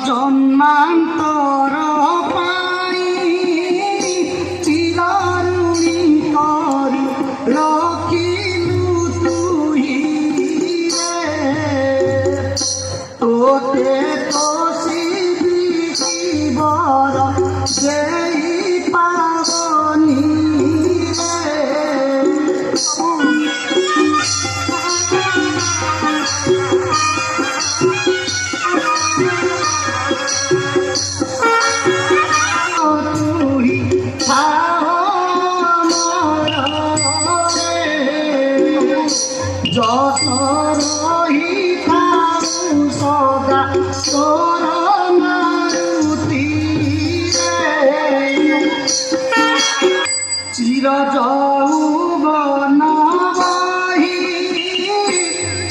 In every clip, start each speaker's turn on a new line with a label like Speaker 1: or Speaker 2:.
Speaker 1: জন্মান্তর পাই চিরারুণী করি রখিলু তুই তোতে তো শিবি শিবর যেই পাবনি যত রহি থাকু সদা তোর মারুতি চির যৌবন বহি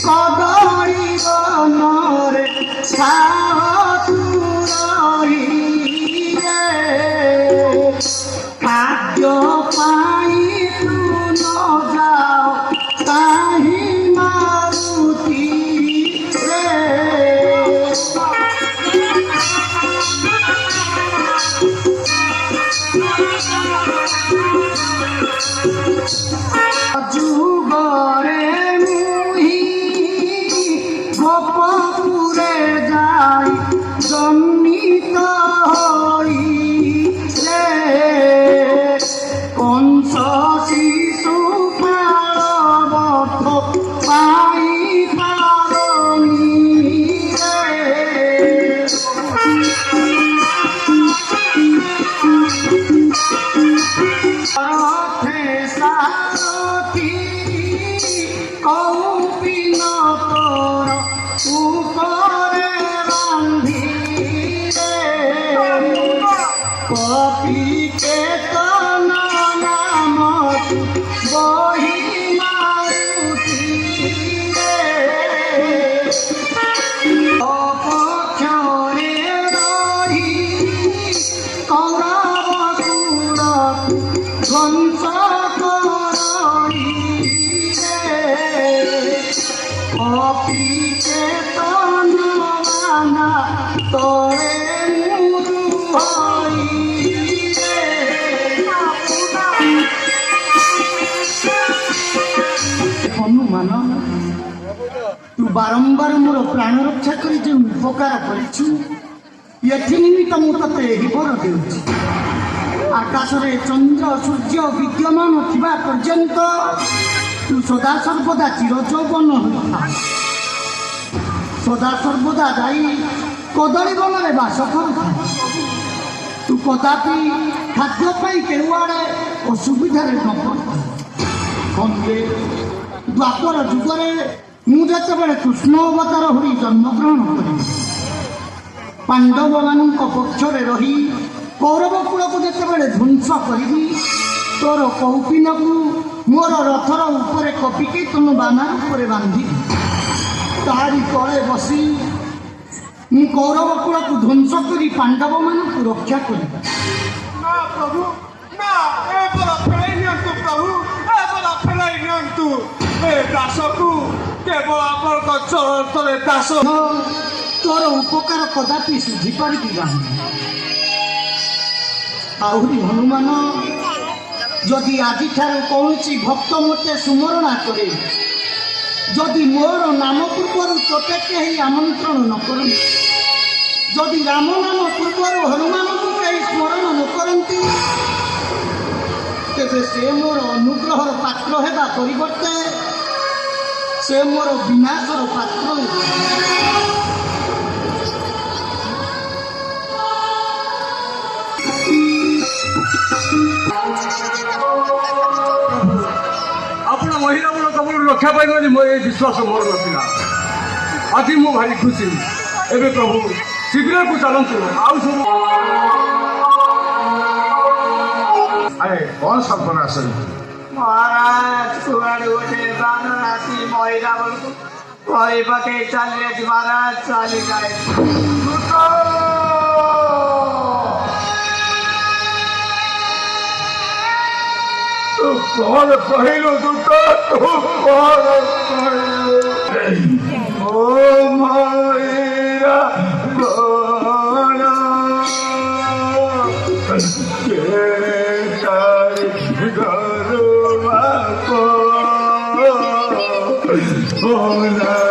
Speaker 1: কদলী বনরে সাধু রহি খাদ্য পাই তু ন যাও তাহি মারুতি রে যুগরে মুহি গোপপুরে যাই জন্মিত হই রে কংস শিশু পালবত পাই পারনি রথে সারথি কৌপিন তোর উপরে বান্ধি কপিকে তন নাম বহি মারুতি অপক্ষরে রহি কৌরব কুল ধ্বংস করি কপিকে তন বানা তরে মুরু হই হনুমান তু বারম্বার মোর প্রাণ রক্ষা করে যে উপকার করিছু এথি নিমিত্ত মু তোতে ଏହି ବର ଦେଉଛି ଆକାଶରେ ଚନ୍ଦ୍ର ସୂର୍ଯ୍ୟ ବିଦ୍ୟମାନ ଥିବା ପର୍ଯ୍ୟନ୍ତ ତୁ ସଦା ସର୍ବଦା ଚିରଯୌବନ ହୋଇଥା ସଦା ସର୍ବଦା ଯାଇ କଦଳୀ ବନରେ ବାସ କରୁଥା ତୁ କଦାପି ଖାଦ୍ୟ ପାଇଁ କେଉଁଆଡ଼େ ଅସୁବିଧାରେ ନ ପଡ଼ିଥା ଖଣ୍ଡେ ଦ୍ୱାପର ଯୁଗରେ ମୁଁ ଯେତେବେଳେ କୃଷ୍ଣ ଅବତାର ହୋଇ ଜନ୍ମଗ୍ରହଣ କରିବି ପାଣ୍ଡବମାନଙ୍କ ପକ୍ଷରେ ରହି କୌରବ କୂଳକୁ ଯେତେବେଳେ ଧ୍ୱଂସ କରିବି ତୋର କୌପିନକୁ ମୋର ରଥର ଉପରେ କପିକେତନ ବାନା ଉପରେ ବାନ୍ଧିବି ତାହାରି ତଳେ ବସି ମୁଁ କୌରବ କୂଳକୁ ଧ୍ୱଂସ କରି ପାଣ୍ଡବମାନଙ୍କୁ ରକ୍ଷା କରିବି
Speaker 2: ନା ପ୍ରଭୁ ନା ଏ ବର ଫେରାଇ ନିଅନ୍ତୁ ପ୍ରଭୁ ଏ ବର ଫେରାଇ ନିଅନ୍ତୁ ଏ ଦାସକୁ କେବଳ ଆପଣଙ୍କ ଚରଣରେ ଦାସ
Speaker 1: ତୋର ଉପକାର କଦାପି ଶୁଝିପାରିବି ନାହିଁ ଆହୁରି ହନୁମାନ ଯଦି ଆଜିଠାରୁ କୌଣସି ଭକ୍ତ ମୋତେ ସୁମରଣା କରେ ଯଦି ମୋର ନାମ ପୂର୍ବରୁ ତୋତେ କେହି ଆମନ୍ତ୍ରଣ ନ କରନ୍ତି ଯଦି ରାମ ନାମ ପୂର୍ବରୁ ହନୁମାନଙ୍କୁ କେହି ସ୍ମରଣ ନ କରନ୍ତି ତେବେ ସେ ମୋର ଅନୁଗ୍ରହର ପାତ୍ର ହେବା ପରିବର୍ତ୍ତେ ସେ ମୋର ବିନାଶର ପାତ୍ର
Speaker 2: ଆପଣ ମହିଳା ବଳ ତମର ରକ୍ଷା ପାଇବ ବୋଲି ମୋ ଏ ବିଶ୍ୱାସ ମୋର ନଥିଲା ଆଜି ମୁଁ ଭାରି ଖୁସି ଏବେ ପ୍ରଭୁ ଶିବିରକୁ ଚାଲନ୍ତୁ ଆଉ ସବୁ
Speaker 3: ଆରେ କ'ଣ ସର୍ପନାଶ
Speaker 1: ମହାରାଜ କୁଆଡ଼େ ଗୋଟେ ବାନର ଆସି ମହିଳା ବଳକୁ କହି ପକେଇ ଚାଲିଯାଇଛି ମହାରାଜ ଚାଲିଯାଏ
Speaker 2: କଣ କହିଲୁ ଦୁଃଖ ତୁ କଣ କହିଲୁ ଓ ମହିଳା
Speaker 3: Oh, no.